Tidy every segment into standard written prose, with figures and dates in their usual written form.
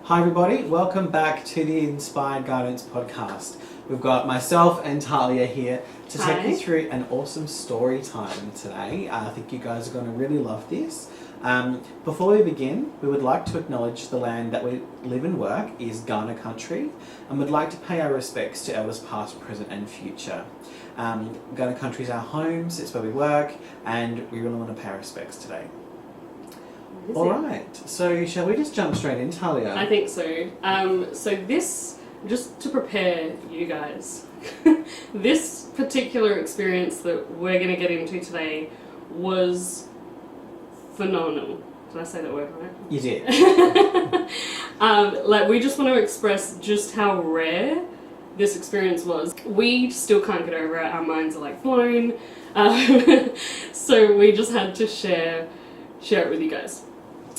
Hi everybody, welcome back to the Inspired Guidance podcast. We've got myself and Tahlia here to take you through an awesome story time today. I think you guys are going to really love this. Before we begin, we would like to acknowledge the land that we live and work is Ghana country, and would like to pay our respects to elders past, present and future. Ghana country is our homes, it's where we work, and we really want to pay our respects today. Alright, so shall we just jump straight in, Tahlia? I think so. So this, just to prepare you guys, this particular experience that we're going to get into today was phenomenal. Did I say that word right? You did. We just want to express just how rare this experience was. We still can't get over it. Our minds are like blown. So we just had to share it with you guys.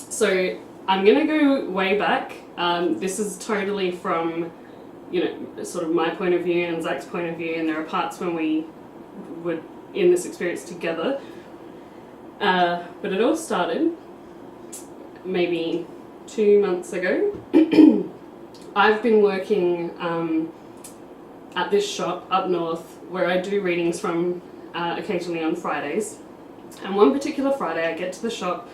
So I'm going to go way back. This is totally from, sort of my point of view and Zach's point of view, and there are parts when we were in this experience together. But it all started maybe 2 months ago. I've been working at this shop up north where I do readings from occasionally on Fridays. And one particular Friday I get to the shop.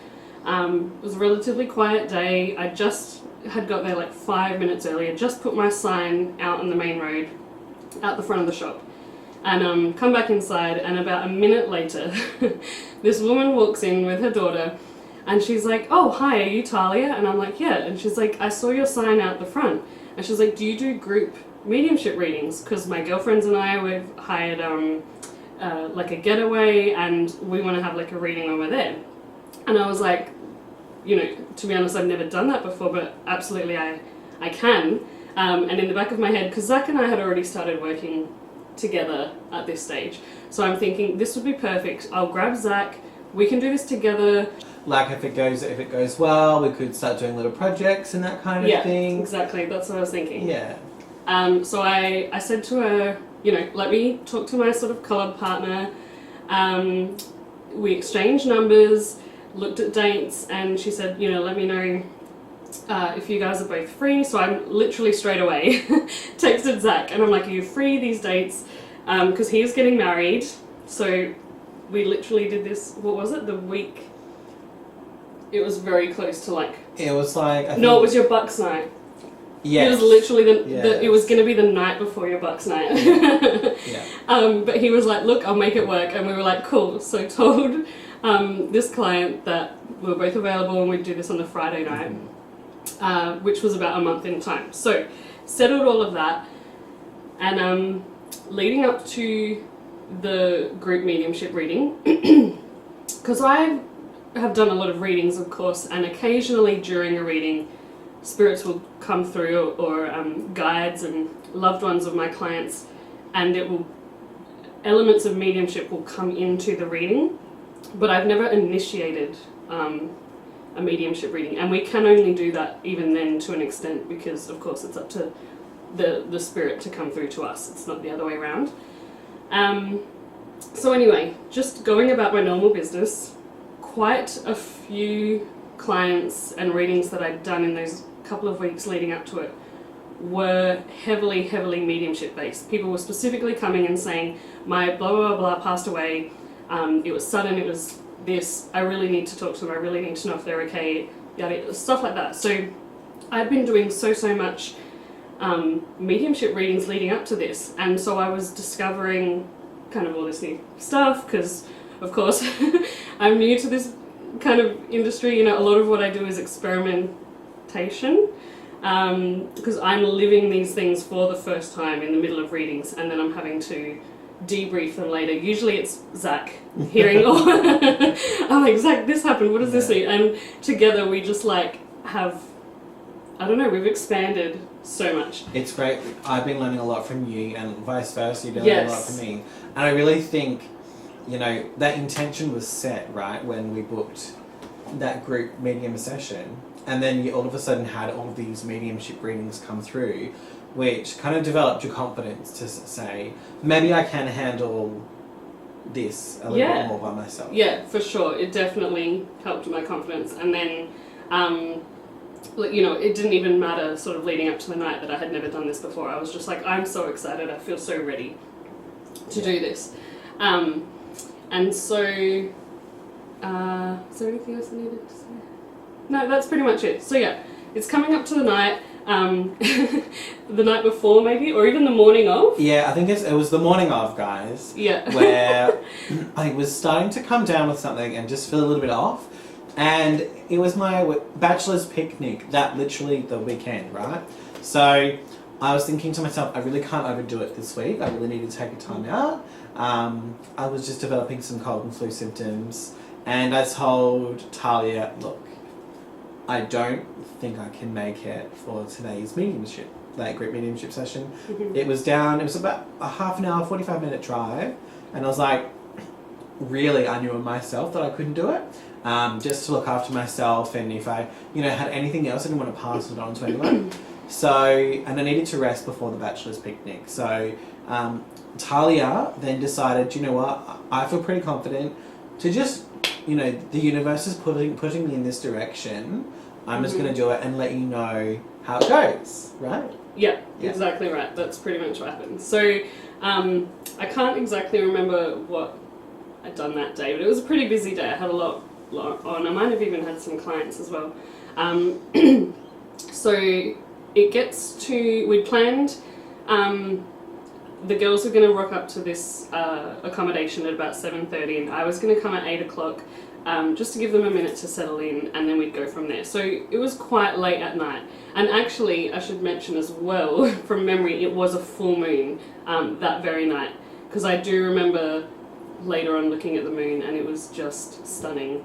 It was a relatively quiet day. I just had got there like 5 minutes earlier, just put my sign out on the main road, out the front of the shop, and come back inside, and about a minute later, this woman walks in with her daughter, and she's like, "Oh, hi, are you Tahlia?" And I'm like, "Yeah." And she's like, "I saw your sign out the front." And she's like, "Do you do group mediumship readings? Because my girlfriends and I, we've hired like a getaway, and we want to have like a reading when we're there." And I was like, to be honest, I've never done that before, but absolutely I can. And in the back of my head, because Zach and I had already started working together at this stage, so I'm thinking this would be perfect. I'll grab Zach, we can do this together. Like if it goes well, we could start doing little projects and that kind of thing. Yeah, exactly. That's what I was thinking. Yeah. So I said to her, let me talk to my sort of collab partner. We exchanged numbers, looked at dates, and she said, let me know if you guys are both free. So I'm literally straight away texted Zach, and I'm like, "Are you free these dates?" Because he was getting married. So we literally did this, what was it, the week? It was very close to like... It was like... it was your Bucks night. Yes. It was literally it was going to be the night before your Bucks night. Yeah. But he was like, "Look, I'll make it work." And we were like, "Cool." So told this client that we were both available and we'd do this on the Friday night, which was about a month in time. So settled all of that, and leading up to the group mediumship reading, because I have done a lot of readings, of course, and occasionally during a reading, spirits will come through, or guides and loved ones of my clients, and elements of mediumship will come into the reading, but I've never initiated a mediumship reading, and we can only do that even then to an extent, because of course it's up to the spirit to come through to us. It's not the other way around. So anyway, just going about my normal business, quite a few clients and readings that I'd done in those couple of weeks leading up to it were heavily mediumship based. People were specifically coming and saying, "My blah blah blah passed away, it was sudden, it was this, I really need to talk to them, I really need to know if they're okay," yada, stuff like that. So I'd been doing so much mediumship readings leading up to this, and so I was discovering kind of all this new stuff, because of course I'm new to this kind of industry. A lot of what I do is experimentation, because I'm living these things for the first time in the middle of readings, and then I'm having to debrief them later. Usually it's Zach hearing all I'm like, "Zach, this happened, what does this mean?" And together we just have, I don't know, we've expanded so much. It's great. I've been learning a lot from you, and vice versa, you've been learning a lot from me. And I really think, that intention was set, right, when we booked that group medium session, and then you all of a sudden had all of these mediumship readings come through, which kind of developed your confidence to say, maybe I can handle this a little bit more by myself. Yeah, for sure. It definitely helped my confidence. And then you know, it didn't even matter sort of leading up to the night that I had never done this before. I was just like, I'm so excited, I feel so ready to do this. And so, is there anything else I needed to say? No, that's pretty much it. So yeah, it's coming up to the night, the night before maybe, or even the morning of. Yeah, I think it was the morning of, guys. Yeah. Where I was starting to come down with something and just feel a little bit off. And it was my bachelor's picnic, that literally the weekend, right? So I was thinking to myself, I really can't overdo it this week. I really need to take a time out. I was just developing some cold and flu symptoms. And I told Tahlia, look, I don't think I can make it for today's mediumship, like group mediumship session. Mm-hmm. It was about a half an hour, 45-minute drive. And I was like, really, I knew of myself that I couldn't do it. Just to look after myself, and if I, had anything else, I didn't want to pass it on to anyone. So, and I needed to rest before the bachelor's picnic. So, Tahlia then decided, you know what, I feel pretty confident to just, the universe is putting me in this direction. I'm just going to do it and let you know how it goes, right? Yeah, exactly right. That's pretty much what happened. So, I can't exactly remember what I'd done that day, but it was a pretty busy day. I had a lot on. I might have even had some clients as well. So it gets to, we'd planned, the girls were going to rock up to this accommodation at about 7:30, and I was going to come at 8 o'clock just to give them a minute to settle in, and then we'd go from there. So it was quite late at night. And actually, I should mention as well, from memory, it was a full moon that very night, because I do remember later on looking at the moon, and it was just stunning.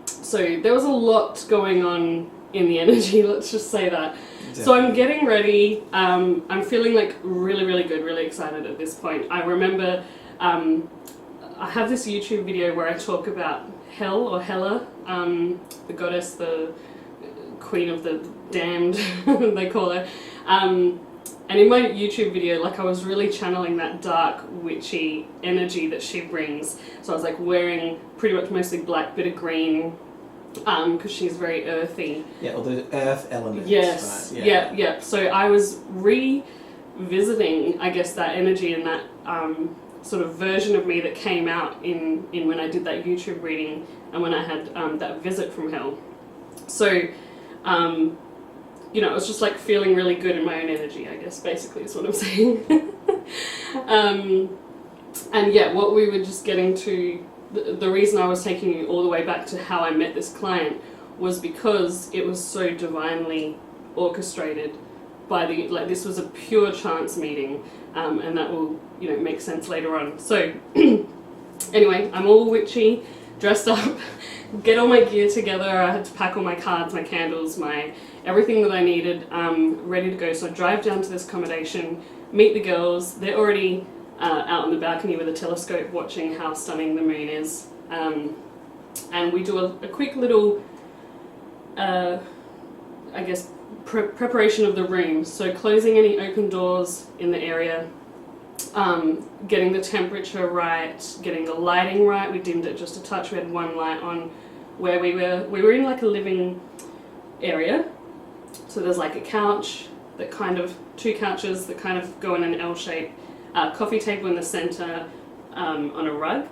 So there was a lot going on in the energy, let's just say that. Definitely. So I'm getting ready. I'm feeling like really, really good, really excited at this point. I remember I have this YouTube video where I talk about Hel, or Hela, the goddess, the queen of the damned, they call her. And in my YouTube video, I was really channeling that dark, witchy energy that she brings. So I was wearing pretty much mostly black, bit of green, because she's very earthy. Yeah, all the earth elements. Yes, right? Yeah. So I was revisiting, I guess, that energy and that sort of version of me that came out in when I did that YouTube reading and when I had that visit from Hel. So, I was just feeling really good in my own energy, I guess, basically is what I'm saying. And yeah, what we were just getting to, the reason I was taking you all the way back to how I met this client was because it was so divinely orchestrated by this was a pure chance meeting, and that will, make sense later on. So, anyway, I'm all witchy, dressed up, get all my gear together. I had to pack all my cards, my candles, everything that I needed, ready to go. So I drive down to this accommodation, meet the girls. They're already out on the balcony with a telescope watching how stunning the moon is. And we do a quick little, preparation of the room. So closing any open doors in the area, getting the temperature right, getting the lighting right. We dimmed it just a touch. We had one light on where we were. We were in a living area. So there's a couch that two couches that kind of go in an L shape, coffee table in the center, on a rug.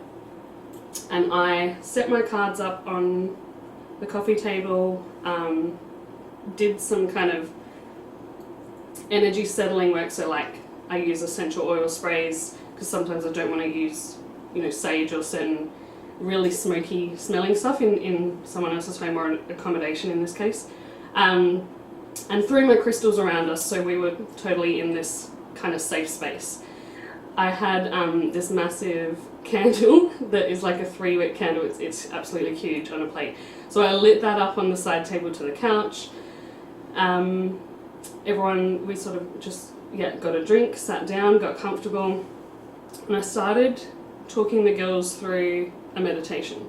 And I set my cards up on the coffee table, did some kind of energy settling work. So I use essential oil sprays because sometimes I don't want to use, sage or certain really smoky smelling stuff in someone else's home or an accommodation in this case. And threw my crystals around us, so we were totally in this kind of safe space. I had this massive candle that is a 3-wick candle. It's absolutely huge on a plate. So I lit that up on the side table to the couch. Everyone, we sort of just got a drink, sat down, got comfortable, and I started talking the girls through a meditation.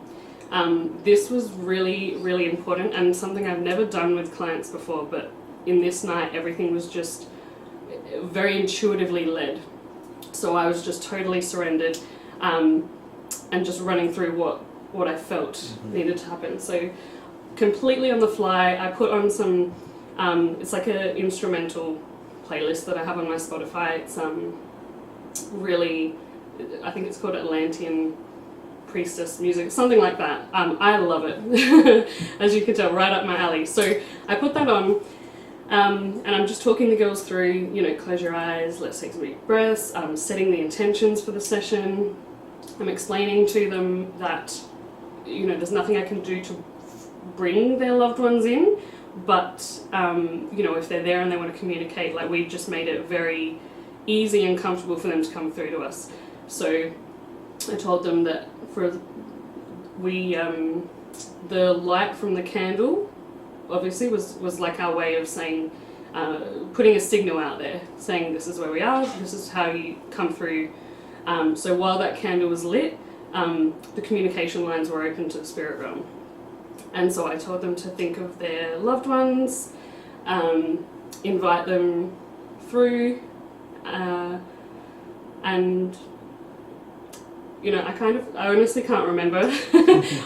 This was really, really important and something I've never done with clients before, but in this night everything was just very intuitively led. So I was just totally surrendered, and just running through what I felt needed to happen. So completely on the fly. I put on some, it's like an instrumental playlist that I have on my Spotify. It's really, I think it's called Atlantean Priestess music, something like that. I love it, as you can tell, right up my alley. So I put that on, and I'm just talking the girls through, close your eyes, let's take some deep breaths, setting the intentions for the session. I'm explaining to them that, there's nothing I can do to bring their loved ones in, but, if they're there and they want to communicate, like, we just made it very easy and comfortable for them to come through to us. So I told them that the light from the candle obviously was like our way of saying, putting a signal out there, saying this is where we are, this is how you come through. So while that candle was lit, the communication lines were open to the spirit realm. And so I told them to think of their loved ones, invite them through, and I honestly can't remember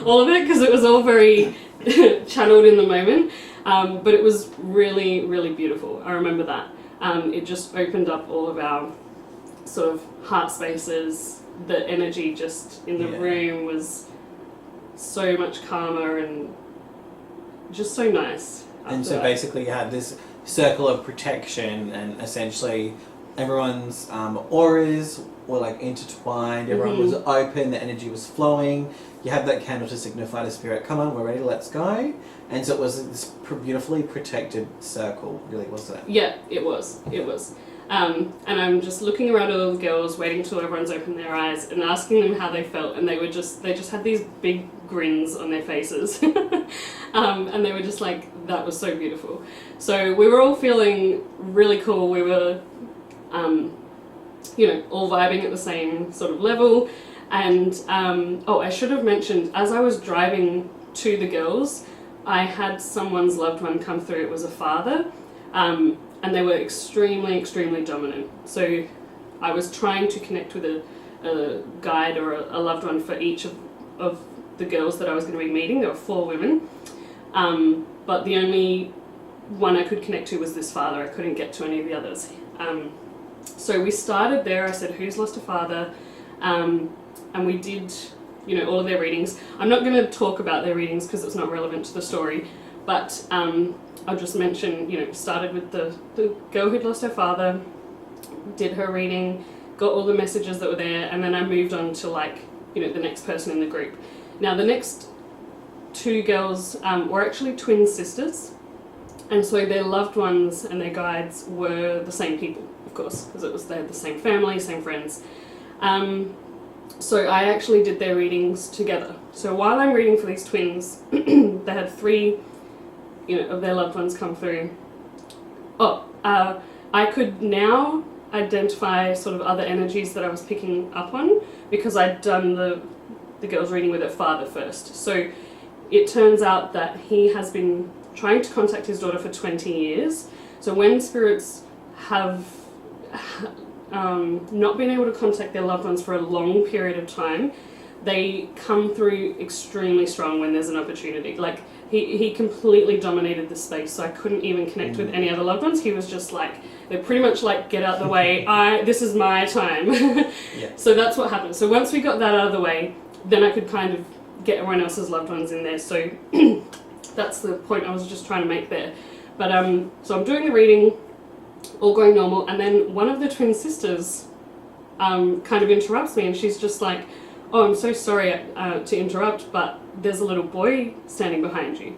all of it because it was all very channeled in the moment, but it was really, really beautiful. I remember that. It just opened up all of our sort of heart spaces. The energy just in the room was so much calmer and just so nice. And so basically you had this circle of protection, and essentially everyone's auras were like intertwined, everyone was open, the energy was flowing. You had that candle to signify to spirit, come on, we're ready, let's go. And so it was this beautifully protected circle, really, wasn't it? Yeah, it was. And I'm just looking around at all the girls, waiting till everyone's opened their eyes and asking them how they felt, and they just had these big grins on their faces. And they were just like, that was so beautiful. So we were all feeling really cool. We were all vibing at the same sort of level. And I should have mentioned, as I was driving to the girls, I had someone's loved one come through. It was a father, and they were extremely, extremely dominant. So I was trying to connect with a guide or a loved one for each of the girls that I was going to be meeting. There were 4 women, but the only one I could connect to was this father. I couldn't get to any of the others. So we started there. I said, who's lost a father? And we did, all of their readings. I'm not going to talk about their readings because it's not relevant to the story, but I'll just mention, started with the girl who'd lost her father, did her reading, got all the messages that were there, and then I moved on to the next person in the group. Now the next 2 girls were actually twin sisters, and so their loved ones and their guides were the same people, of course, because they had the same family, same friends. So I actually did their readings together. So while I'm reading for these twins, they had 3, of their loved ones come through. I could now identify sort of other energies that I was picking up on because I'd done the girl's reading with her father first. So it turns out that he has been trying to contact his daughter for 20 years. So when spirits have not been able to contact their loved ones for a long period of time, they come through extremely strong when there's an opportunity. Like he completely dominated the space, so I couldn't even connect with any other loved ones. He was just like, they're pretty much like, get out the way, this is my time. Yeah. So that's what happened. So once we got that out of the way, then I could kind of get everyone else's loved ones in there. So that's the point I was just trying to make there. But so I'm doing the reading, all going normal, and then one of the twin sisters kind of interrupts me, and she's just like, oh, I'm so sorry to interrupt, but there's a little boy standing behind you.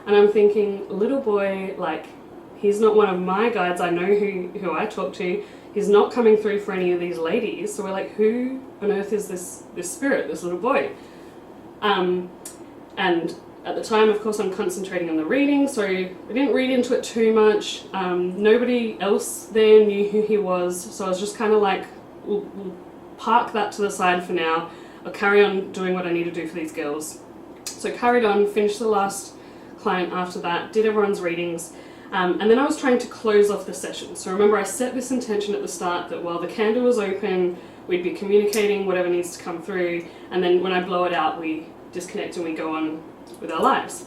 And I'm thinking, little boy, like, he's not one of my guides. I know who I talk to. He's not coming through for any of these ladies. So we're like, who on earth is this spirit, this little boy? And at the time, of course, I'm concentrating on the reading, so I didn't read into it too much. Nobody else there knew who he was, so I was just kind of like, we'll park that to the side for now. I'll carry on doing what I need to do for these girls. So carried on, finished the last client after that, did everyone's readings, and then I was trying to close off the session. So remember, I set this intention at the start that while the candle was open, we'd be communicating whatever needs to come through, and then when I blow it out, we disconnect and we go on with our lives.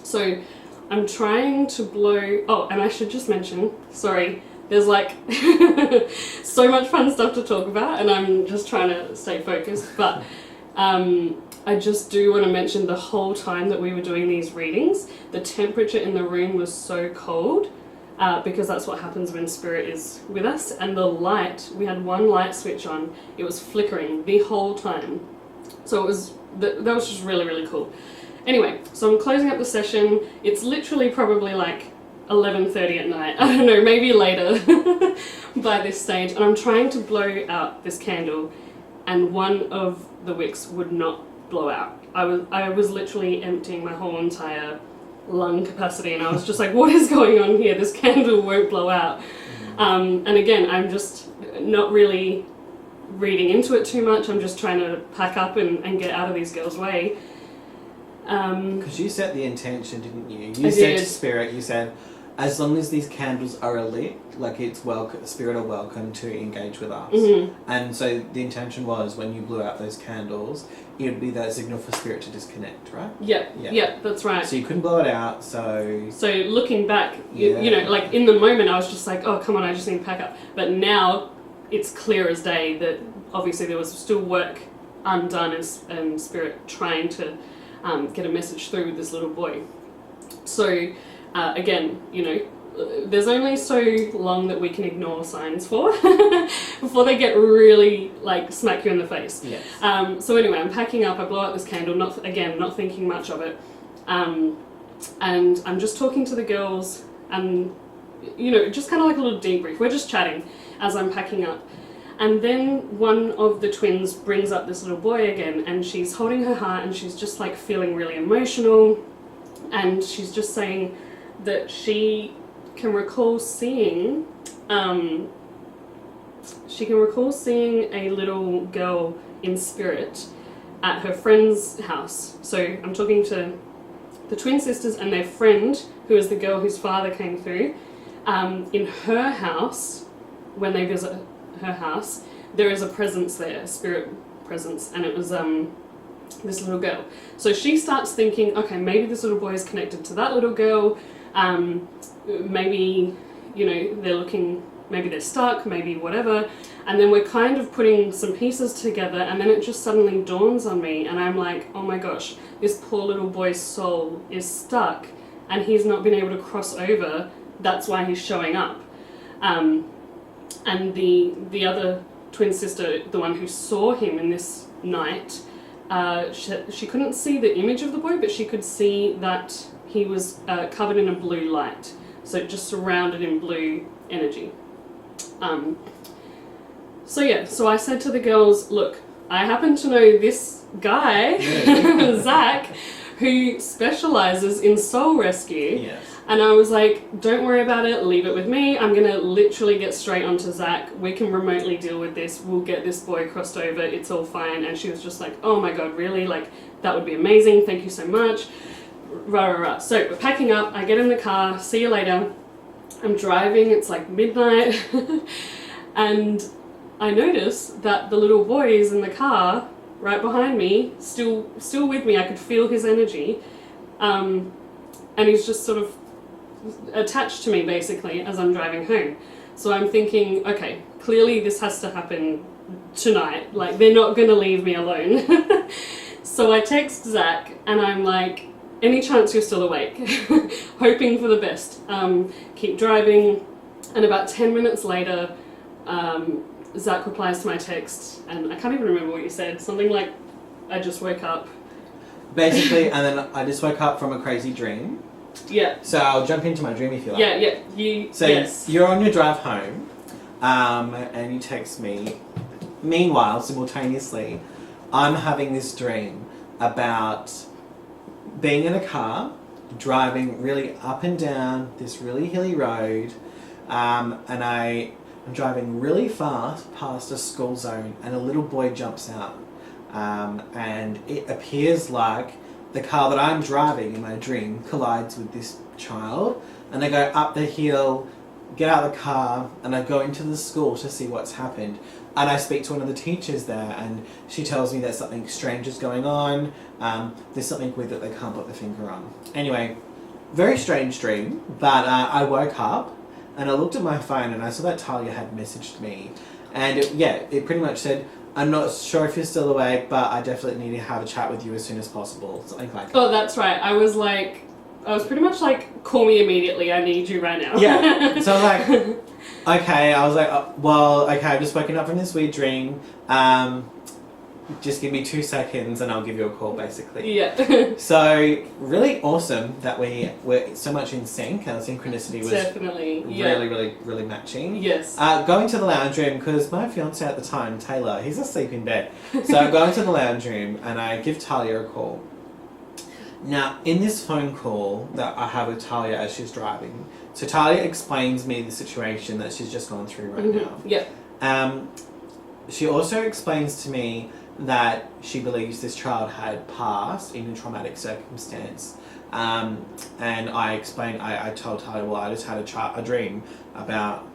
So I'm trying to blow... Oh, and I should just mention, sorry, there's like so much fun stuff to talk about, and I'm just trying to stay focused. But I just do want to mention the whole time that we were doing these readings, the temperature in the room was so cold, because that's what happens when spirit is with us. And the light, we had one light switch on, it was flickering the whole time. So it was that was just really, really cool. Anyway, so I'm closing up the session. It's literally probably like 11:30 at night. I don't know, maybe later by this stage. And I'm trying to blow out this candle, and one of the wicks would not blow out. I was literally emptying my whole entire lung capacity, and I was just like, what is going on here? This candle won't blow out. And again, I'm just not really reading into it too much. I'm just trying to pack up and get out of these girls' way. Because you set the intention, didn't you? You I said did. to spirit, you said, as long as these candles are lit, like it's welcome, spirit are welcome to engage with us. And so the intention was, when you blew out those candles, it would be that signal for spirit to disconnect, right? Yeah, that's right. So you couldn't blow it out, so... So looking back, you know, like in the moment I was just like, oh, come on, I just need to pack up. But now it's clear as day that obviously there was still work undone and spirit trying to get a message through with this little boy. So again, you know, there's only so long that we can ignore signs for before they get really like smack you in the face. Yes. So anyway, I'm packing up, I blow out this candle, not thinking much of it. And I'm just talking to the girls, and you know, just kind of like a little debrief. We're just chatting as I'm packing up. And then one of the twins brings up this little boy again, and she's holding her heart, and she's just like feeling really emotional, and she's just saying that she can recall seeing a little girl in spirit at her friend's house. So I'm talking to the twin sisters and their friend, who is the girl whose father came through. In her house, when they visit her house, there is a presence there, a spirit presence, and it was this little girl. So she starts thinking, okay, maybe this little boy is connected to that little girl. Maybe, you know, maybe they're stuck, maybe whatever. And then we're kind of putting some pieces together, and then it just suddenly dawns on me, and I'm like, oh my gosh, this poor little boy's soul is stuck, and he's not been able to cross over. That's why he's showing up. And the other twin sister, the one who saw him in this night, she couldn't see the image of the boy, but she could see that he was covered in a blue light, so just surrounded in blue energy. So I said to the girls, look, I happen to know this guy, Zach, who specializes in soul rescue. Yes. And I was like, don't worry about it, leave it with me. I'm going to literally get straight onto Zach. We can remotely deal with this. We'll get this boy crossed over. It's all fine. And she was just like, oh my God, really? Like, that would be amazing. Thank you so much. Rah, rah, rah. So we're packing up. I get in the car. See you later. I'm driving. It's like midnight. And I notice that the little boy is in the car right behind me, still with me. I could feel his energy. And he's just sort of attached to me basically as I'm driving home. So I'm thinking, okay, clearly this has to happen tonight. Like, they're not going to leave me alone. So I text Zach and I'm like, any chance you're still awake? Hoping for the best. Keep driving. And about 10 minutes later, Zach replies to my text, and I can't even remember what you said. Something like, I just woke up. Basically, and then I just woke up from a crazy dream. Yeah. So I'll jump into my dream if you like. Yeah. Yes. You're on your drive home, and you text me. Meanwhile, simultaneously, I'm having this dream about being in a car, driving really up and down this really hilly road, and I'm driving really fast past a school zone, and a little boy jumps out, and it appears like the car that I'm driving in my dream collides with this child, and I go up the hill, get out of the car, and I go into the school to see what's happened. And I speak to one of the teachers there, and she tells me that something strange is going on. There's something with it they can't put their finger on. Anyway, very strange dream, but I woke up and I looked at my phone and I saw that Tahlia had messaged me. And it pretty much said, I'm not sure if you're still awake, but I definitely need to have a chat with you as soon as possible. Something like that. Oh, that's right. I was pretty much like, call me immediately. I need you right now. Yeah. So I was like, okay. I was like, okay, I've just woken up from this weird dream. Just give me 2 seconds and I'll give you a call, basically. Yeah. So really awesome that we were so much in sync. Our synchronicity was definitely really matching. Yes. Going to the lounge room, because my fiance at the time, Taylor, he's asleep in bed. So I go into the lounge room and I give Tahlia a call. Now, in this phone call that I have with Tahlia as she's driving, so Tahlia explains me the situation that she's just gone through right now. Yeah. She also explains to me that she believes this child had passed in a traumatic circumstance. And I told Tahlia, well, I just had a dream about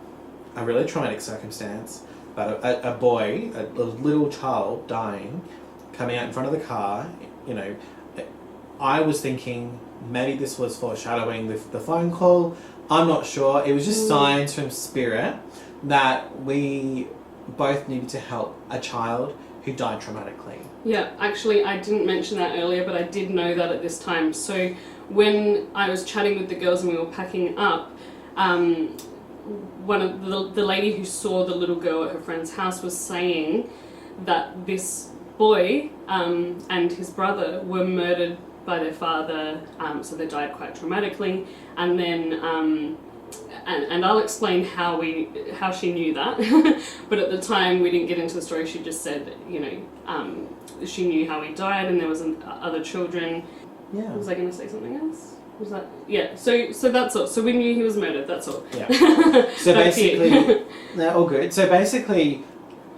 a really traumatic circumstance, about a boy, a little child dying, coming out in front of the car. You know, I was thinking maybe this was foreshadowing the phone call. I'm not sure. It was just signs from spirit that we both needed to help a child who died traumatically. Yeah, actually, I didn't mention that earlier, but I did know that at this time. So when I was chatting with the girls and we were packing up, one of the lady who saw the little girl at her friend's house was saying that this boy and his brother were murdered by their father, so they died quite traumatically, and then and I'll explain how she knew that, but at the time we didn't get into the story. She just said, you know, she knew how he died, and there was other children. Yeah. Was I going to say something else? Was that? Yeah. So that's all. So we knew he was murdered. That's all. Yeah. So basically, they're all good. So basically,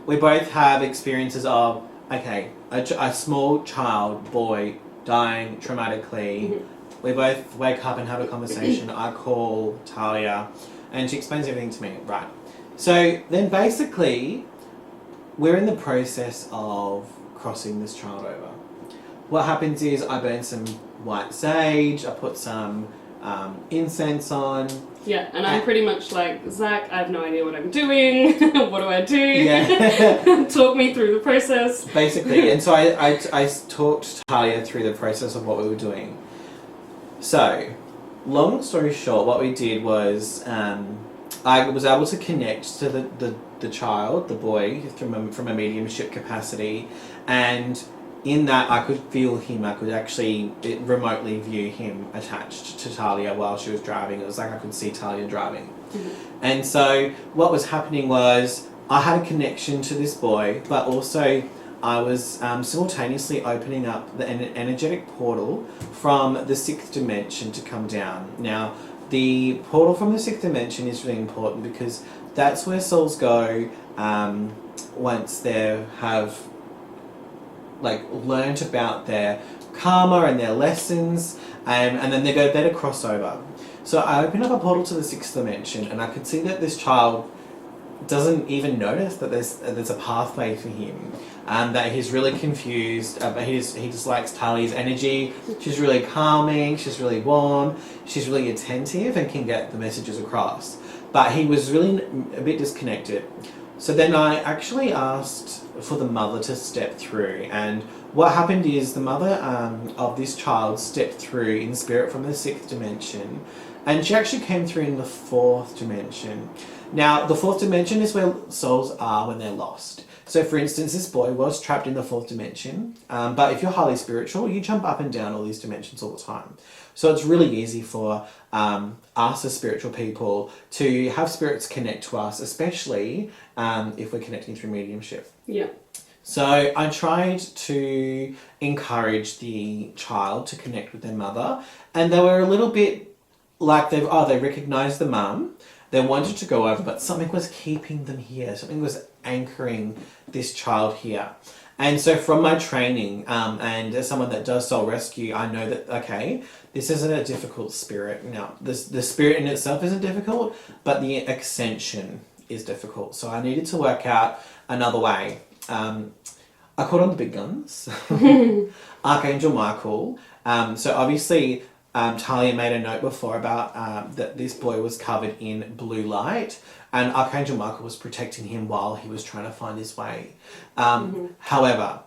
we both have experiences of a small child boy dying traumatically. Mm-hmm. We both wake up and have a conversation. I call Tahlia and she explains everything to me. Right. So then basically, we're in the process of crossing this child over. What happens is I burn some white sage, I put some incense on. Yeah, and I'm pretty much like, Zach, I have no idea what I'm doing. What do I do? Yeah. Talk me through the process. Basically, and so I talked Tahlia through the process of what we were doing. So, long story short, what we did was I was able to connect to the child, the boy, from a mediumship capacity, and in that I could feel him. I could actually remotely view him attached to Tahlia while she was driving. It was like I could see Tahlia driving. Mm-hmm. And so what was happening was I had a connection to this boy, but also I was simultaneously opening up an energetic portal from the 6th dimension to come down. Now, the portal from the 6th dimension is really important because that's where souls go once they have learnt about their karma and their lessons, and then they go there to cross over. So I opened up a portal to the 6th dimension, and I could see that this child doesn't even notice that there's a pathway for him, that he's really confused, but he just likes Tahlia's energy. She's really calming, she's really warm, she's really attentive and can get the messages across. But he was really a bit disconnected. So then I actually asked for the mother to step through, and what happened is the mother of this child stepped through in spirit from the 6th dimension, and she actually came through in the 4th dimension. Now, the 4th dimension is where souls are when they're lost. So, for instance, this boy was trapped in the 4th dimension, but if you're highly spiritual, you jump up and down all these dimensions all the time. So it's really easy for us as spiritual people to have spirits connect to us, especially if we're connecting through mediumship. Yeah. So I tried to encourage the child to connect with their mother, and they were a little bit like they recognised the mum. They wanted to go over, but something was keeping them here. Something was anchoring this child here. And so from my training, and as someone that does soul rescue, I know that, okay, this isn't a difficult spirit. Now, the spirit in itself isn't difficult, but the ascension is difficult. So I needed to work out another way. I called on the big guns, Archangel Michael. So obviously, Tahlia made a note before about that this boy was covered in blue light, and Archangel Michael was protecting him while he was trying to find his way. However,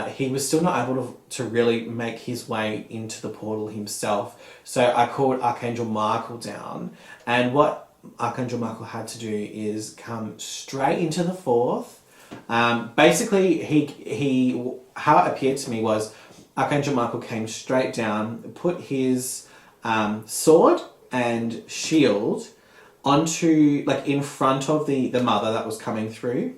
he was still not able to really make his way into the portal himself. So I called Archangel Michael down, and what Archangel Michael had to do is come straight into the fourth. Basically, he how it appeared to me was Archangel Michael came straight down, put his sword and shield onto, like, in front of the mother that was coming through.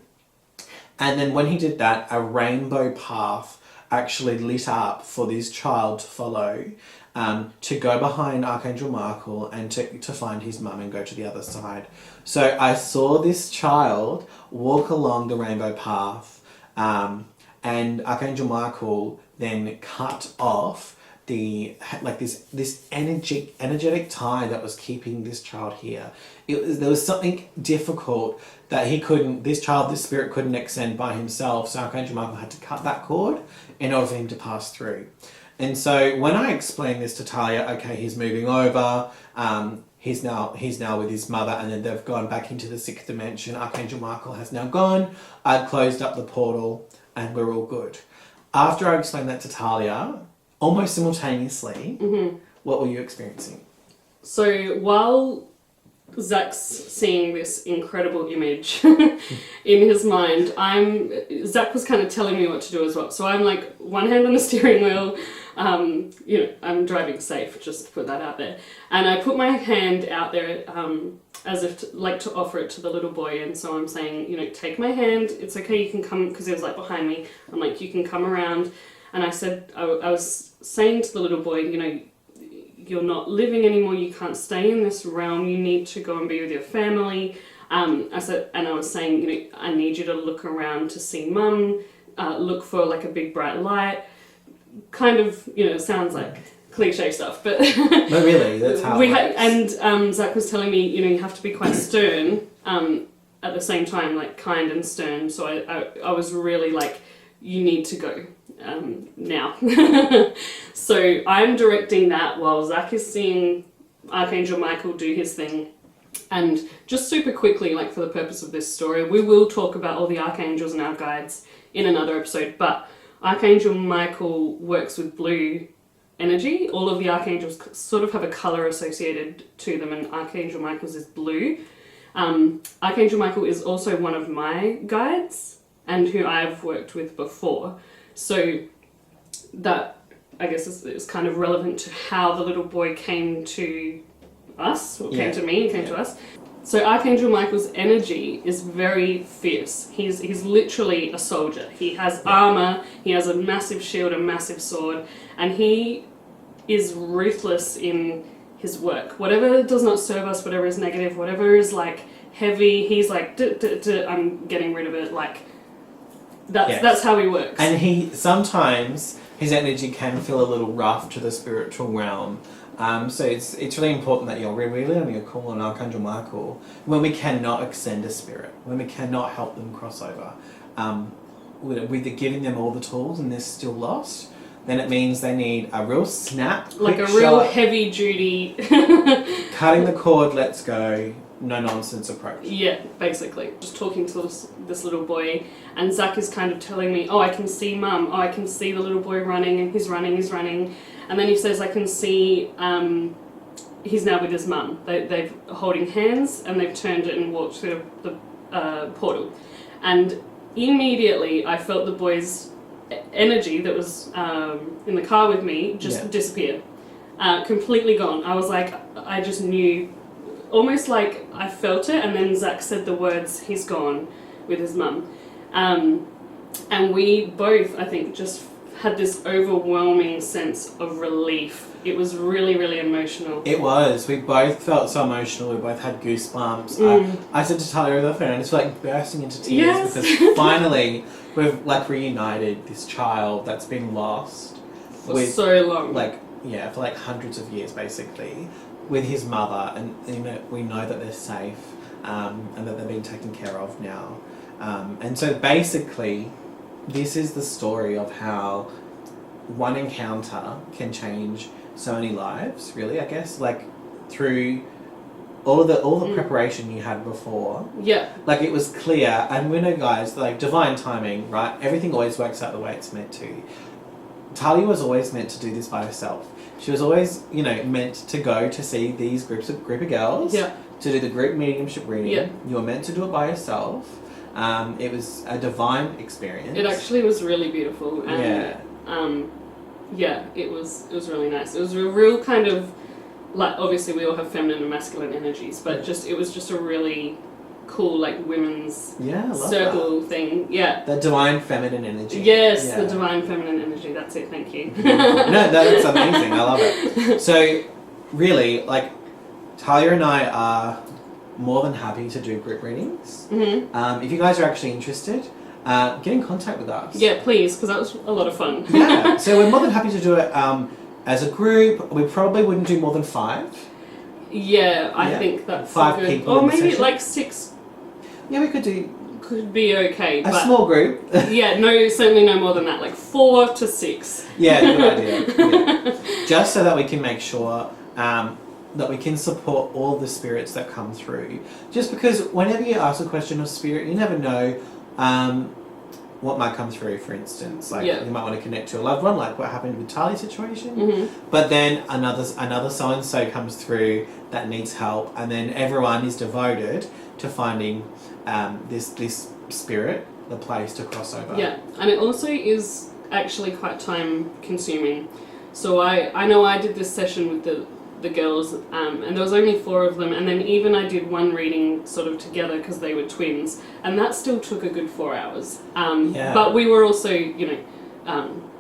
And then when he did that, a rainbow path actually lit up for this child to follow, to go behind Archangel Michael and to find his mum and go to the other side. So I saw this child walk along the rainbow path, and Archangel Michael then cut off this energetic tie that was keeping this child here. There was something difficult that this spirit couldn't extend by himself, so Archangel Michael had to cut that cord in order for him to pass through. And so when I explained this to Tahlia, okay, he's moving over, he's now with his mother, and then they've gone back into the sixth dimension. Archangel Michael has now gone, I've closed up the portal, and we're all good. After I explained that to Tahlia, almost simultaneously, what were you experiencing? So while Zach's seeing this incredible image in his mind, Zach was kind of telling me what to do as well. So I'm like, one hand on the steering wheel, I'm driving safe, just to put that out there. And I put my hand out there as if to offer it to the little boy. And so I'm saying, take my hand, it's okay, you can come, because he was like behind me. I'm like, you can come around. And I said, I was saying to the little boy, you're not living anymore, you can't stay in this realm, you need to go and be with your family. I was saying, I need you to look around to see mum, look for like a big bright light. Kind of, sounds like cliche stuff, but no, really, that's how it works. And Zach was telling me, you have to be quite stern, at the same time, like kind and stern. So I was really like, you need to go now. So I'm directing that while Zach is seeing Archangel Michael do his thing. And just super quickly, like for the purpose of this story, we will talk about all the archangels and our guides in another episode, but Archangel Michael works with blue energy. All of the archangels sort of have a colour associated to them, and Archangel Michael's is blue. Archangel Michael is also one of my guides and who I've worked with before. So that, I guess, is kind of relevant to how the little boy came to us, or came to me, came to us. So Archangel Michael's energy is very fierce. He's literally a soldier. He has armor, he has a massive shield, a massive sword, and he is ruthless in his work. Whatever does not serve us, whatever is negative, whatever is like heavy, he's like, I'm getting rid of it. Like, that's how he works. And sometimes his energy can feel a little rough to the spiritual realm. So it's really important that you're really on your call on Archangel Michael when we cannot extend a spirit, when we cannot help them cross over. With giving them all the tools and they're still lost, then it means they need a real snap, like a real heavy duty cutting the cord, let's go, no nonsense approach. Yeah, basically. Just talking to this little boy, and Zach is kind of telling me, I can see mum, I can see the little boy running, and he's running. And then he says, I can see he's now with his mum. They've holding hands, and they've turned it and walked through the portal. And immediately I felt the boy's energy that was in the car with me just disappeared. Completely gone. I was like, I just knew, almost like I felt it, and then Zach said the words, he's gone, with his mum. And we both, I think, just had this overwhelming sense of relief. It was really, really emotional. It was. We both felt so emotional. We both had goosebumps. I said to Tahlia over the phone, it's like bursting into tears because finally we've reunited this child that's been lost for so long. For hundreds of years basically, with his mother, and we know that they're safe and that they're being taken care of now. And so basically, this is the story of how one encounter can change so many lives, really, I guess, like through all the preparation you had before. Yeah. Like, it was clear, and we know, guys, like, divine timing, right? Everything always works out the way it's meant to. Tahlia was always meant to do this by herself. She was always, meant to go to see these group of girls, Yeah. to do the group mediumship reading. Yeah. You were meant to do it by yourself. It was a divine experience. It actually was really beautiful. And, yeah. it was really nice. It was a real kind of, like, obviously we all have feminine and masculine energies, but it was just a really cool, like, women's circle thing. Yeah. The divine feminine energy. Yes, the divine feminine energy. That's it. Thank you. No, that's amazing. I love it. So, really, like, Tahlia and I are more than happy to do group readings. Mm-hmm. If you guys are actually interested, get in contact with us. Yeah, please, because that was a lot of fun. Yeah, so we're more than happy to do it as a group. We probably wouldn't do more than 5. Yeah, I think that's 5 good. people. Or maybe like 6. Yeah, we could do. Could be okay. A small group. Yeah, no, certainly no more than that. Like 4 to 6. Yeah, good idea. Yeah. Just so that we can make sure that we can support all the spirits that come through. Just because whenever you ask a question of spirit, you never know what might come through, for instance. Like, you might want to connect to a loved one, like what happened with Tahlia's situation. Mm-hmm. But then another so-and-so comes through that needs help, and then everyone is devoted to finding this spirit, the place to cross over. Yeah, and it also is actually quite time consuming. So I know I did this session with the girls, and there was only 4 of them, and then even I did one reading sort of together because they were twins, and that still took a good 4 hours. But we were also, there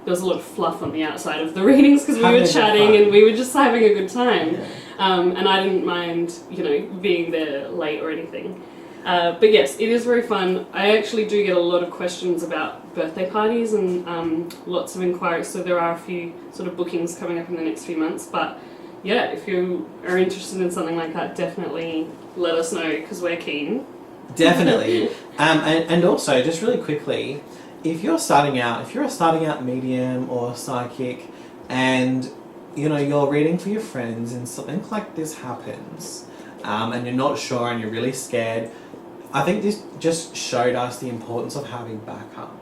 was a lot of fluff on the outside of the readings because we were chatting and we were just having a good time. Yeah. And I didn't mind, being there late or anything. But yes, it is very fun. I actually do get a lot of questions about birthday parties and lots of inquiries, so there are a few sort of bookings coming up in the next few months. But yeah, if you are interested in something like that, definitely let us know because we're keen. Definitely. And also, just really quickly, if you're a starting out medium or psychic, and you're reading for your friends and something like this happens, and you're not sure and you're really scared, I think this just showed us the importance of having backup.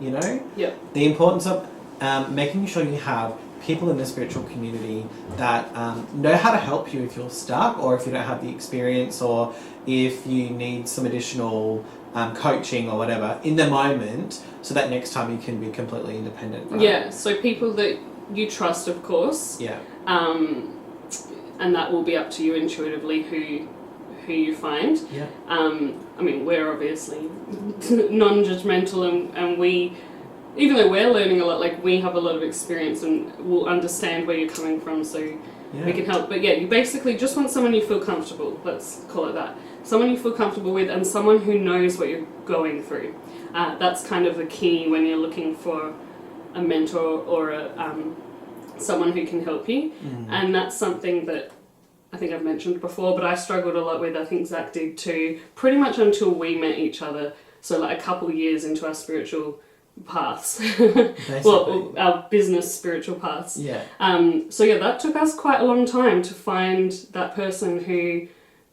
Yep. The importance of making sure you have people in the spiritual community that know how to help you if you're stuck, or if you don't have the experience, or if you need some additional coaching or whatever in the moment, so that next time you can be completely independent. Right? Yeah, so people that you trust, of course. Yeah. And that will be up to you intuitively who you find. Yeah. I mean, we're obviously non-judgmental, and we, even though we're learning a lot, like, we have a lot of experience and will understand where you're coming from, so we can help. But yeah, you basically just want someone you feel comfortable, let's call it that. Someone you feel comfortable with, and someone who knows what you're going through. That's kind of the key when you're looking for a mentor or someone who can help you. And that's something that I think I've mentioned before, but I struggled a lot with. I think Zach did too, pretty much until we met each other. So like a couple years into our spiritual paths. Well, our business spiritual paths. Yeah. So yeah, that took us quite a long time to find that person who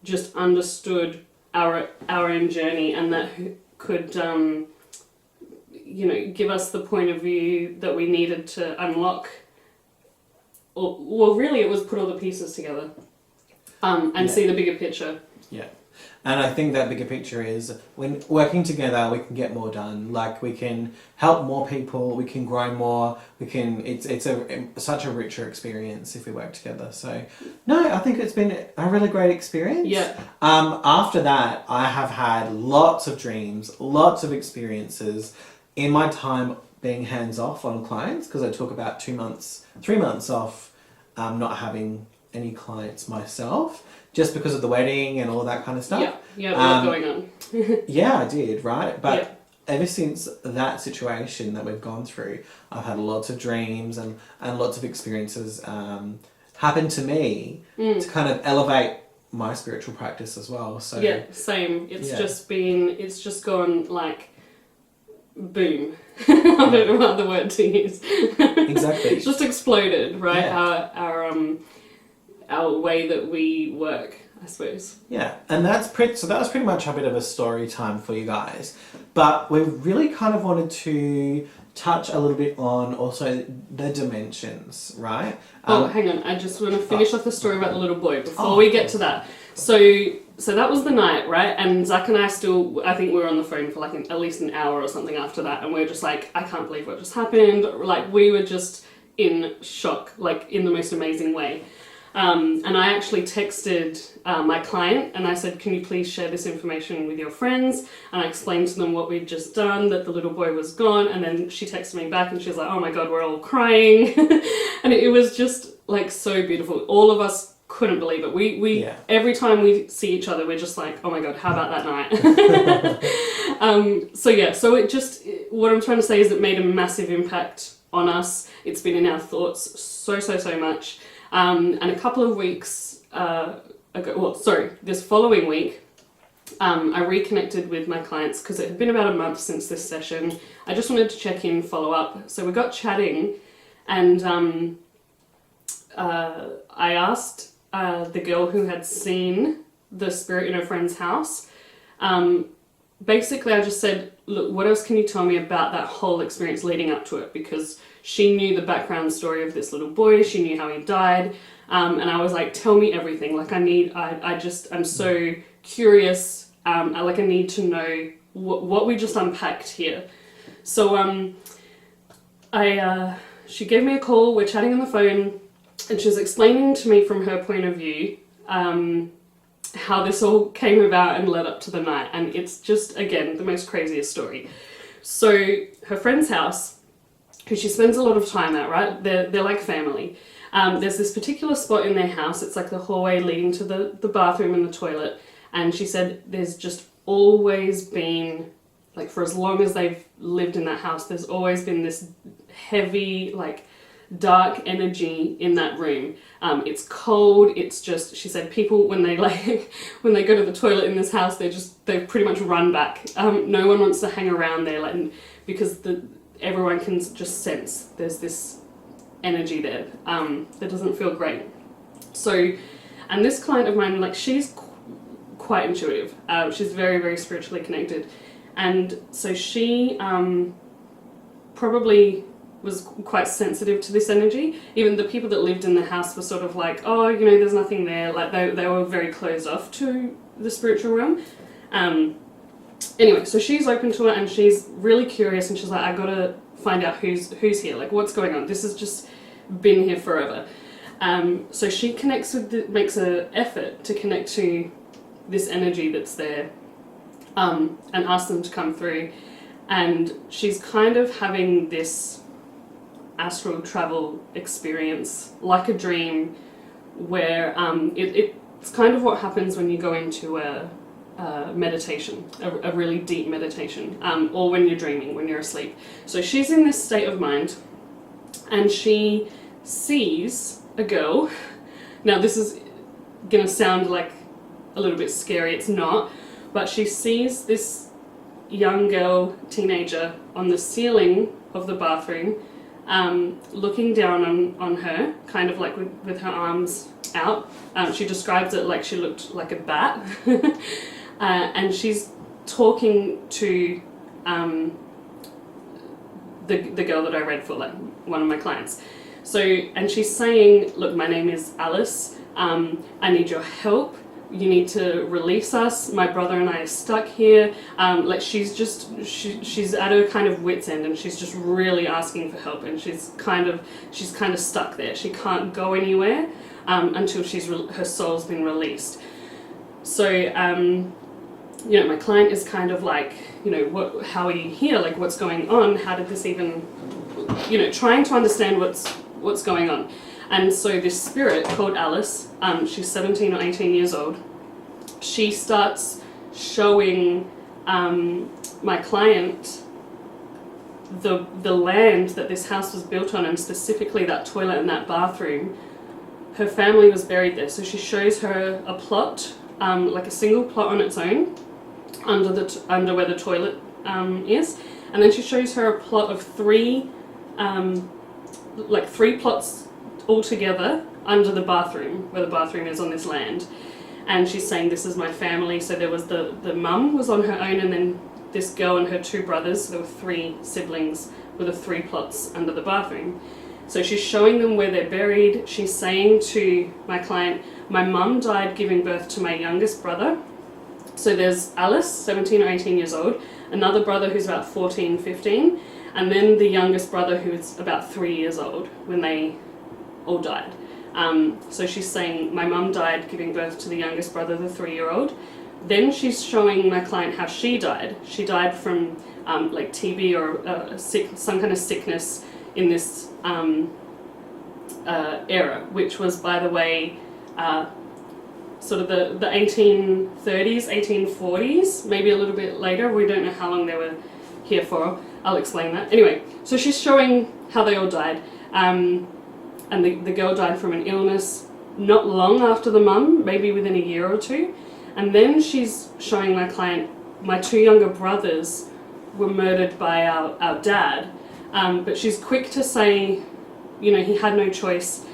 just understood our own journey, and that could give us the point of view that we needed to unlock. Well, really it was put all the pieces together and see the bigger picture. Yeah. And I think that bigger picture is, when working together, we can get more done. Like, we can help more people, we can grow more, it's such a richer experience if we work together. So, no, I think it's been a really great experience. Yeah. After that, I have had lots of dreams, lots of experiences in my time being hands-off on clients, because I took about 3 months off not having any clients myself, just because of the wedding and all that kind of stuff. Yeah, a lot going on. Yeah, I did, right? But ever since that situation that we've gone through, I've had lots of dreams and lots of experiences happen to me to kind of elevate my spiritual practice as well. So yeah, same. It's just gone like boom. I don't know what other word to use. Exactly. It's just exploded, right? Yeah. Our way that we work, I suppose. Yeah, and that was pretty much a bit of a story time for you guys. But we really kind of wanted to touch a little bit on also the dimensions, right? Hang on, I just want to finish off the story about the little boy before we get to that. So that was the night, right? And Zach and I I think we were on the phone for like at least an hour or something after that, and we were just like, I can't believe what just happened. Like, we were just in shock, like in the most amazing way. And I actually texted my client and I said, can you please share this information with your friends? And I explained to them what we'd just done, that the little boy was gone. And then she texted me back and she was like, oh my God, we're all crying. And it was just like so beautiful. All of us couldn't believe it. We every time we see each other, we're just like, oh my God, how about that night? So it just, what I'm trying to say is it made a massive impact on us. It's been in our thoughts so much. And a couple of weeks this following week, I reconnected with my clients because it had been about a month since this session. I just wanted to check in, follow up. So we got chatting, and I asked the girl who had seen the spirit in her friend's house. Basically, I just said, look, what else can you tell me about that whole experience leading up to it? Because she knew the background story of this little boy. She knew how he died. And I was like, tell me everything. Like, I'm so curious. I need to know what we just unpacked here. So she gave me a call. We're chatting on the phone, and she was explaining to me from her point of view how this all came about and led up to the night. And it's just, again, the most craziest story. So her friend's house, who she spends a lot of time at, right? They're like family. There's this particular spot in their house. It's like the hallway leading to the bathroom and the toilet. And she said there's just always been, like, for as long as they've lived in that house, there's always been this heavy, like, dark energy in that room. It's cold. It's just, she said, people when they go to the toilet in this house, they pretty much run back. No one wants to hang around there, like, because everyone can just sense there's this energy there that doesn't feel great. So, and this client of mine, like, she's quite intuitive. She's very, very spiritually connected, and so she probably was quite sensitive to this energy. Even the people that lived in the house were sort of like, oh, there's nothing there. Like, they were very closed off to the spiritual realm. Anyway, so she's open to it and she's really curious, and she's like, I gotta find out who's here, like, what's going on. This has just been here forever. So she makes an effort to connect to this energy that's there, and asks them to come through. And she's kind of having this astral travel experience, like a dream, where it's kind of what happens when you go into a meditation, a really deep meditation, or when you're dreaming, when you're asleep. So she's in this state of mind, and she sees a girl. Now, this is gonna sound like a little bit scary. It's not, but she sees this young girl, teenager, on the ceiling of the bathroom, looking down on her, kind of like with her arms out. She describes it like she looked like a bat. And she's talking to the girl that I read for, like, one of my clients. So, and she's saying, look, my name is Alice. I need your help. You need to release us. My brother and I are stuck here. Like, she's at her kind of wit's end, and she's just really asking for help. And she's kind of stuck there. She can't go anywhere until her soul's been released. So, my client is kind of like, how are you here? Like, what's going on? How did this even, trying to understand what's going on. And so this spirit called Alice, she's 17 or 18 years old, she starts showing my client the land that this house was built on, and specifically that toilet and that bathroom. Her family was buried there, so she shows her a plot, like a single plot on its own, under where the toilet is, And then she shows her a plot of three plots all together under the bathroom, where the bathroom is on this land. And she's saying, this is my family. So there was the mum was on her own, and then this girl and her two brothers. So there were three siblings with the three plots under the bathroom. So she's showing them where they're buried. She's saying to my client, my mum died giving birth to my youngest brother. So there's Alice, 17 or 18 years old, another brother who's about 14, 15, and then the youngest brother who's about 3 years old when they all died. So she's saying, my mum died giving birth to the youngest brother, the 3-year-old. Then she's showing my client how she died. She died from like TB or some kind of sickness in this era, which was, by the way, sort of the 1830s, 1840s, maybe a little bit later. We don't know how long they were here for. I'll explain that. Anyway, so she's showing how they all died. And the girl died from an illness not long after the mum, maybe within a year or two. And then she's showing my client, my two younger brothers were murdered by our dad. But she's quick to say, you know, he had no choice.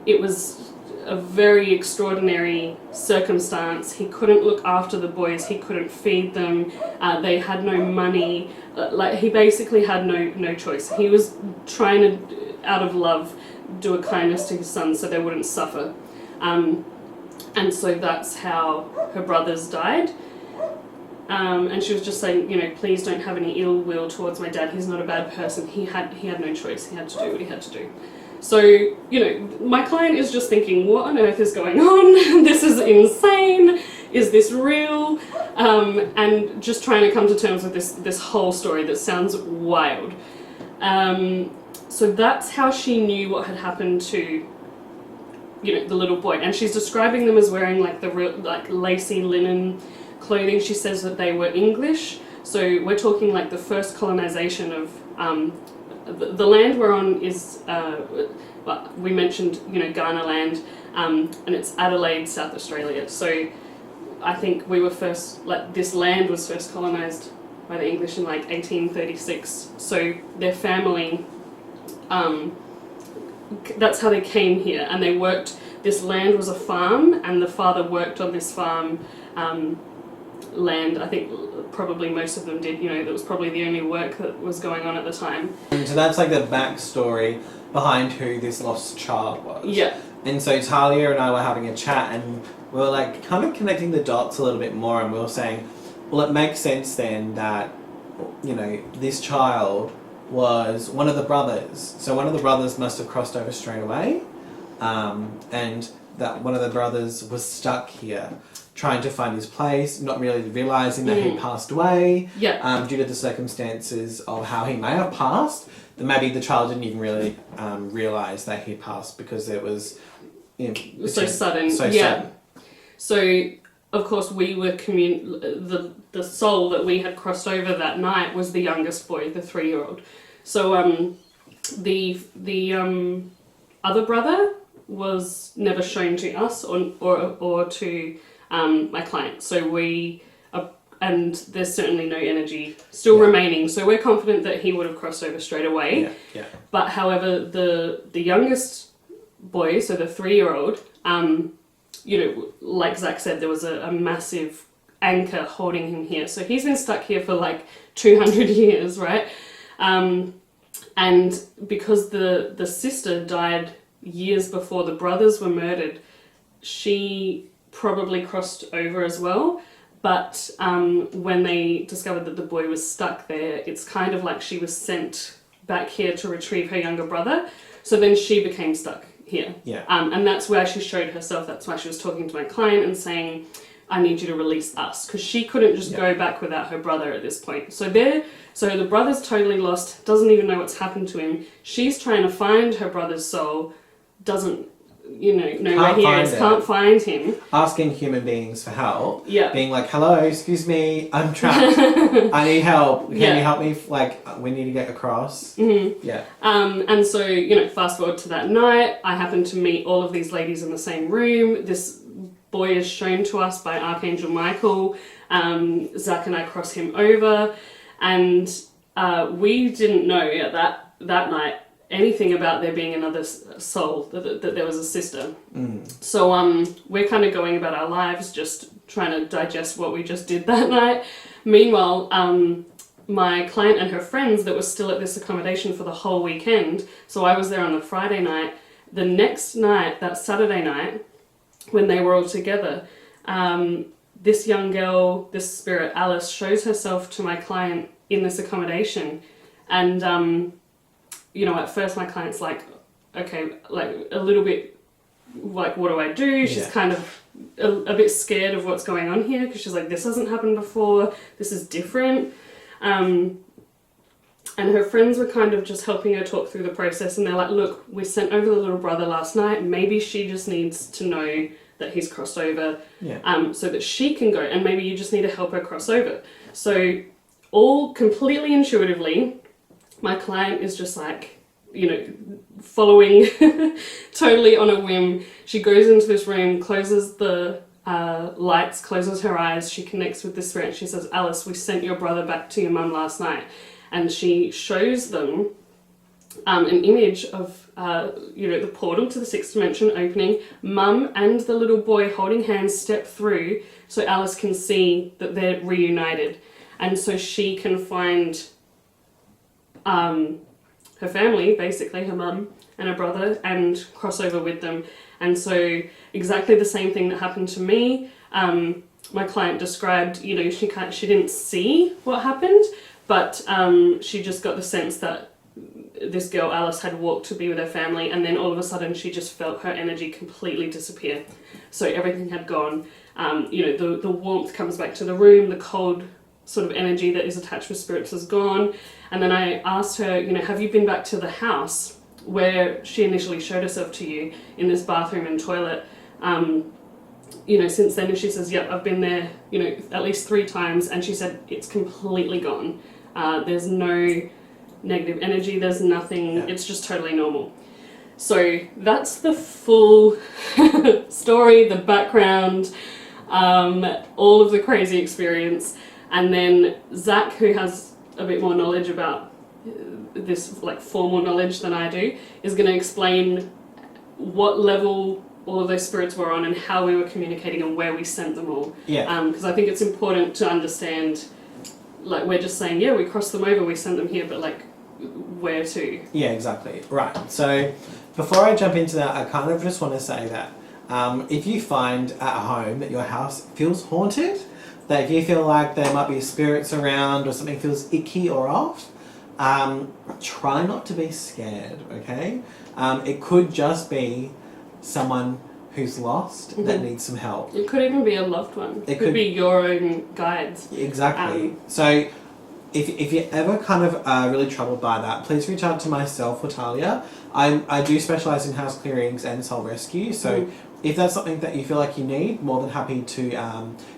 It was a very extraordinary circumstance. He couldn't look after the boys. He couldn't feed them. They had no money. Like, he basically had no choice. He was trying to, out of love, do a kindness to his son so they wouldn't suffer. And so that's how her brothers died. And she was just saying, you know, please don't have any ill will towards my dad. He's not a bad person. He had no choice. He had to do what he had to do. So, you know, my client is just thinking, what on earth is going on? This is insane. Is this real? And just trying to come to terms with this whole story that sounds wild. So that's how she knew what had happened to, you know, the little boy. And she's describing them as wearing like the real, like lacy linen clothing. She says that they were English. So we're talking like the first colonization of the land we're on is, well, we mentioned, you know, Ghana land, and it's Adelaide, South Australia. So I think we were first, like, this land was first colonized by the English in like 1836. So their family, that's how they came here, and they worked. This land was a farm, and the father worked on this farm land. I think probably most of them did. You know, that was probably the only work that was going on at the time. And so that's like the backstory behind who this lost child was. Yeah. And so Tahlia and I were having a chat, and we were like kind of connecting the dots a little bit more, and we were saying, well, it makes sense then that, you know, this child was one of the brothers. So one of the brothers must have crossed over straight away, and that one of the brothers was stuck here trying to find his place, not really realising that he passed away, due to the circumstances of how he may have passed. That maybe the child didn't even really realise that he passed because it was, you know, so sudden. Sudden. So of course we were the soul that we had crossed over that night was the youngest boy, the 3-year-old. So the other brother was never shown to us or to my client. So we are, and there's certainly no energy still remaining. So we're confident that he would have crossed over straight away. Yeah. But however, the youngest boy, so the 3-year-old, you know, like Zach said, there was a massive anchor holding him here. So he's been stuck here for like 200 years, right? And because the sister died years before the brothers were murdered, she probably crossed over as well. But when they discovered that the boy was stuck there, it's kind of like she was sent back here to retrieve her younger brother. So then she became stuck here. Yeah. And that's where she showed herself. That's why she was talking to my client and saying, I need you to release us, because she couldn't just go back without her brother at this point. So the brother's totally lost, doesn't even know what's happened to him. She's trying to find her brother's soul, doesn't, you know where he is, can't find him. Asking human beings for help. Yeah. Being like, hello, excuse me, I'm trapped. I need help. Can you help me? Like, we need to get across. Mm-hmm. Yeah. And so, you know, fast forward to that night, I happened to meet all of these ladies in the same room. This boy is shown to us by Archangel Michael. Zach and I cross him over, and we didn't know at that night anything about there being another soul, that there was a sister. So we're kind of going about our lives, just trying to digest what we just did that night. Meanwhile, my client and her friends that were still at this accommodation for the whole weekend, so I was there on the Friday night. The next night, that Saturday night, when they were all together, this young girl, this spirit, Alice, shows herself to my client in this accommodation. And, you know, at first my client's like, okay, like a little bit, like, what do I do? She's kind of a bit scared of what's going on here, because she's like, this hasn't happened before, this is different. And her friends were kind of just helping her talk through the process, and they're like, look, we sent over the little brother last night, maybe she just needs to know that he's crossed over, so that she can go, and maybe you just need to help her cross over. So all completely intuitively, my client is just like, you know, following totally on a whim. She goes into this room, closes the lights, closes her eyes, she connects with the spirit, she says, Alice, we sent your brother back to your mum last night. And she shows them an image of, you know, the portal to the sixth dimension opening, mum and the little boy holding hands step through so Alice can see that they're reunited. And so she can find her family, basically, her mum and her brother, and cross over with them. And so exactly the same thing that happened to me. My client described, you know, she didn't see what happened, but she just got the sense that this girl, Alice, had walked to be with her family, and then all of a sudden she just felt her energy completely disappear. So everything had gone. You know, the warmth comes back to the room, the cold sort of energy that is attached with spirits is gone. And then I asked her, you know, have you been back to the house where she initially showed herself to you in this bathroom and toilet, you know, since then? And she says, yep, I've been there, you know, at least 3 times. And she said, it's completely gone. There's no negative energy, there's nothing, it's just totally normal. So that's the full story, the background, all of the crazy experience. And then Zach, who has a bit more knowledge about this, like formal knowledge than I do, is going to explain what level all of those spirits were on and how we were communicating and where we sent them all. Because I think it's important to understand, like, we're just saying, yeah, we crossed them over, we sent them here, but like, where to? Yeah, exactly. Right. So before I jump into that, I kind of just want to say that if you find at home that your house feels haunted, that if you feel like there might be spirits around or something feels icky or off, try not to be scared, okay? It could just be someone who's lost that needs some help. It could even be a loved one. It could be your own guides. Exactly. So if you're ever kind of really troubled by that, please reach out to myself or Tahlia. I do specialise in house clearings and soul rescue, so if that's something that you feel like you need, more than happy to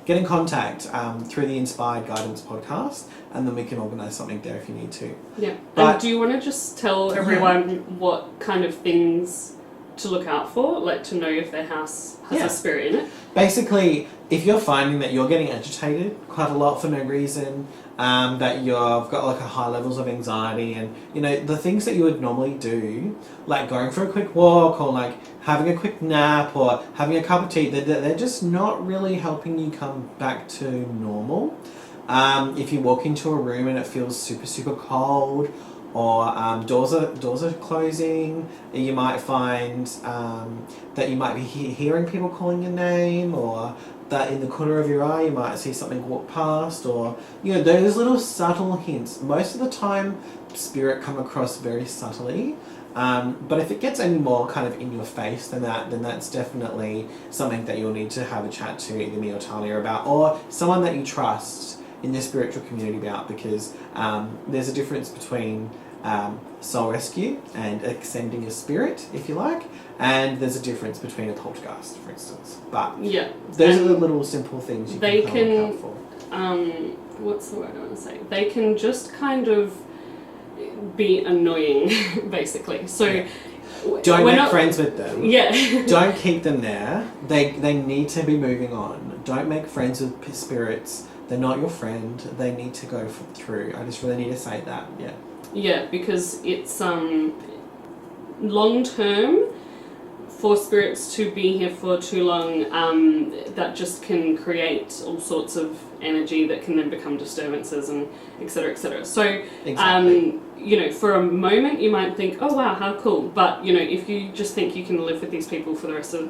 get in contact through the Inspired Guidance podcast, and then we can organise something there if you need to. Yeah. But, and do you want to just tell everyone what kind of things to look out for, like to know if their house has a spirit in it? Basically, if you're finding that you're getting agitated quite a lot for no reason, that you've got like a high levels of anxiety, and you know the things that you would normally do, like going for a quick walk or like having a quick nap or having a cup of tea, they're just not really helping you come back to normal. If you walk into a room and it feels super cold, or doors are closing, you might find that you might be hearing people calling your name, or that in the corner of your eye you might see something walk past, or you know, those little subtle hints. Most of the time spirit come across very subtly, but if it gets any more kind of in your face than that, then that's definitely something that you'll need to have a chat to either me or Tahlia about, or someone that you trust in the spiritual community about, because there's a difference between soul rescue and ascending a spirit, if you like, and there's a difference between a poltergeist, for instance. But those are the little simple things you can look out for. What's the word I want to say? They can just kind of be annoying, basically. So don't make friends with them. Yeah. Don't keep them there. They need to be moving on. Don't make friends with spirits they're not your friend. They need to go through. I just really need to say that. Yeah. Yeah, because it's long term. For spirits to be here for too long, that just can create all sorts of energy that can then become disturbances and etc. etc. So, Exactly. you know, for a moment you might think, oh wow, how cool. But, you know, if you just think you can live with these people for the rest of,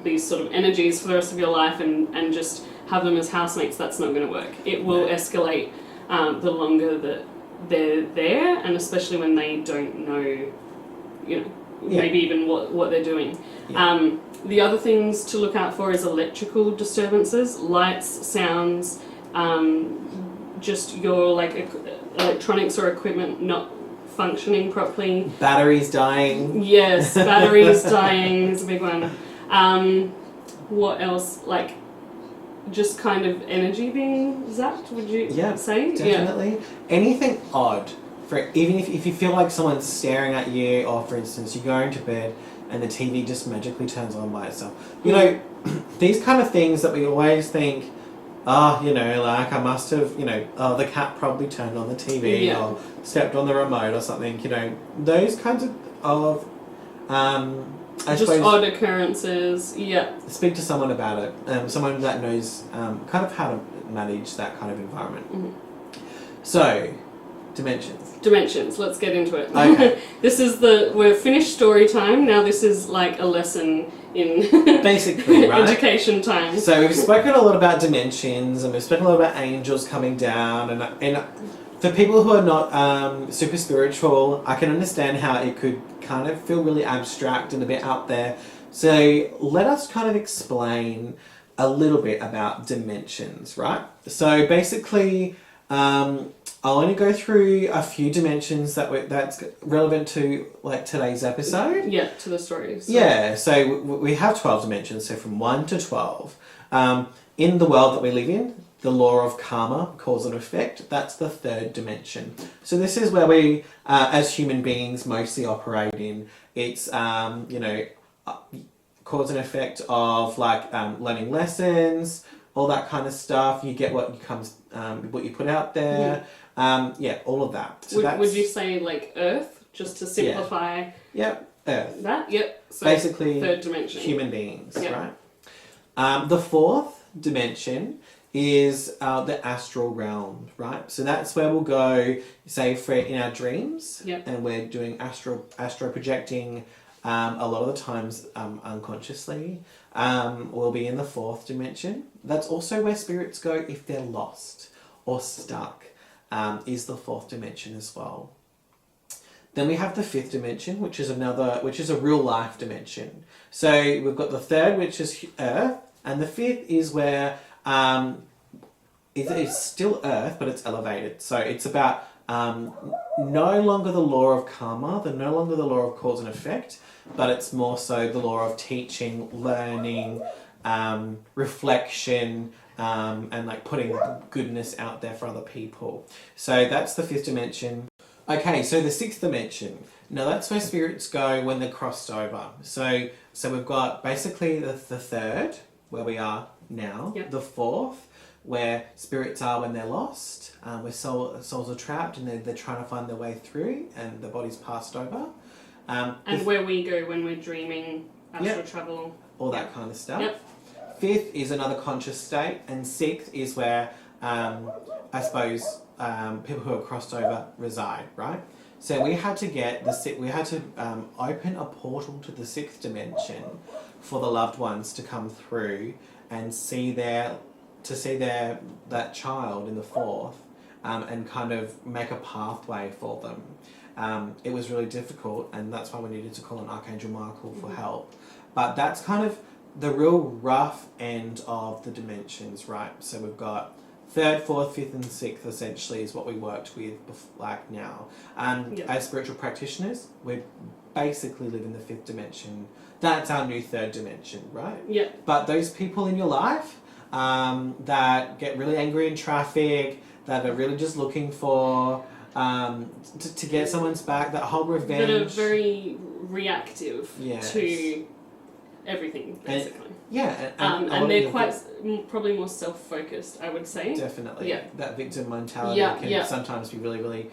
these sort of energies for the rest of your life and just have them as housemates, that's not going to work. It will escalate the longer that they're there, and especially when they don't know, you know, maybe even what they're doing. Yeah. The other things to look out for is electrical disturbances, lights, sounds, just your like electronics or equipment not functioning properly. Batteries dying. Yes, batteries dying is a big one. What else? Like just kind of energy being zapped, would you say? Definitely. Yeah. Anything odd. Even if you feel like someone's staring at you, or for instance, you're going to bed and the TV just magically turns on by itself. You know, these kind of things that we always think, you know, like I must have, you know, the cat probably turned on the TV or stepped on the remote or something, you know, those kinds of I just suppose, odd occurrences, speak to someone about it, someone that knows kind of how to manage that kind of environment. Mm-hmm. So, Dimensions. Let's get into it. Okay. We're finished story time. Now this is like a lesson in basically, right? Education time. So we've spoken a lot about dimensions, and we've spoken a lot about angels coming down, and for people who are not super spiritual, I can understand how it could kind of feel really abstract and a bit out there. So let us kind of explain a little bit about dimensions, right? So basically, I'll only go through a few dimensions that's relevant to like today's episode. Yeah, to the stories. So. Yeah, so we have 12 dimensions, so from 1 to 12. In the world that we live in, the law of karma, cause and effect, that's the third dimension. So this is where we, as human beings, mostly operate in. It's, you know, cause and effect of like learning lessons, all that kind of stuff. You get what you put out there. All of that. So would you say like Earth, just to simplify? Yeah, Earth. That? Yep. So basically, third dimension. Human beings, right? The fourth dimension is the astral realm, right? So that's where we'll go, say, in our dreams, and we're doing astro projecting a lot of the times unconsciously. We'll be in the fourth dimension. That's also where spirits go if they're lost or stuck, is the fourth dimension as well. Then we have the fifth dimension, which is a real life dimension. So we've got the third, which is Earth, and the fifth is where it's still Earth, but it's elevated. So it's about no longer the law of karma, no longer the law of cause and effect, but it's more so the law of teaching, learning, reflection, and like putting goodness out there for other people. So that's the fifth dimension. Okay, so the sixth dimension. Now that's where spirits go when they're crossed over. So we've got basically the third, where we are now, the fourth, where spirits are when they're lost, where souls are trapped and they're trying to find their way through and the body's passed over. And where we go when we're dreaming, astral travel. All that kind of stuff. Fifth is another conscious state, and sixth is where, I suppose, people who are crossed over reside, right? So we had to open a portal to the sixth dimension for the loved ones to come through and see that child in the fourth, and kind of make a pathway for them. It was really difficult, and that's why we needed to call on Archangel Michael for help. But that's kind of the real rough end of the dimensions, right? So we've got third, fourth, fifth, and sixth essentially is what we worked with like now. As spiritual practitioners, we basically live in the fifth dimension. That's our new third dimension, right? Yeah. But those people in your life that get really angry in traffic, that are really just looking for to get someone's back, that whole revenge. That are very reactive to everything, basically. And they're quite probably more self-focused, I would say. Definitely. Yeah. That victim mentality can sometimes be really, really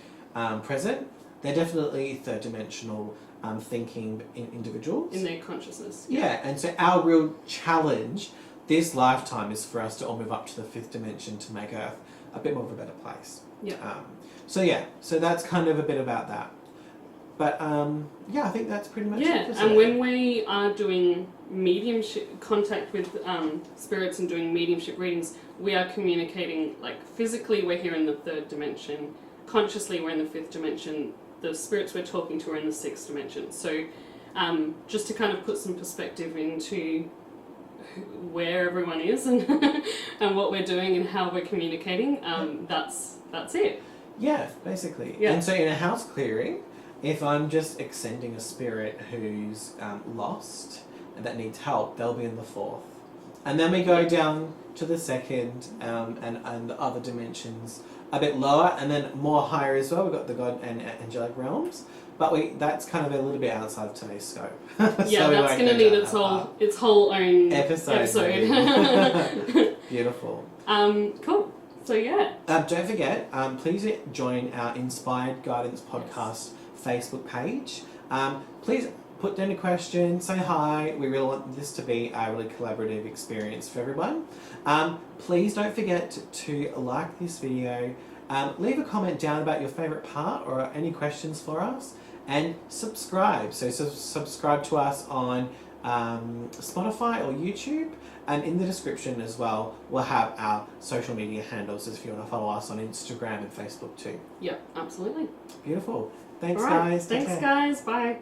present. They're definitely third-dimensional thinking individuals. In their consciousness. Yeah, and so our real challenge this lifetime is for us to all move up to the fifth dimension to make Earth a bit more of a better place. Yeah. So that's kind of a bit about that. But I think that's pretty much it. Yeah, and when we are doing mediumship contact with spirits and doing mediumship readings, we are communicating, like, physically we're here in the third dimension, consciously we're in the fifth dimension, the spirits we're talking to are in the sixth dimension. So just to kind of put some perspective into where everyone is and and what we're doing and how we're communicating, that's it. Yeah, basically. Yeah. And so in a house clearing, if I'm just extending a spirit who's lost and that needs help, they'll be in the fourth. And then we go down to the second and the other dimensions a bit lower, and then more higher as well. We've got the God and Angelic realms, but that's kind of a little bit outside of today's scope. Yeah, so that's going to need its whole own episode. Beautiful. Cool. So yeah. Don't forget, please join our Inspired Guidance Podcast Facebook page. Please put down a question, say hi. We really want this to be a really collaborative experience for everyone. Please don't forget to like this video, leave a comment down about your favourite part or any questions for us, and subscribe. So subscribe to us on Spotify or YouTube, and in the description as well we'll have our social media handles if you want to follow us on Instagram and Facebook too. Yeah, absolutely. Beautiful. Thanks, All right. guys. Thanks, guys. Bye.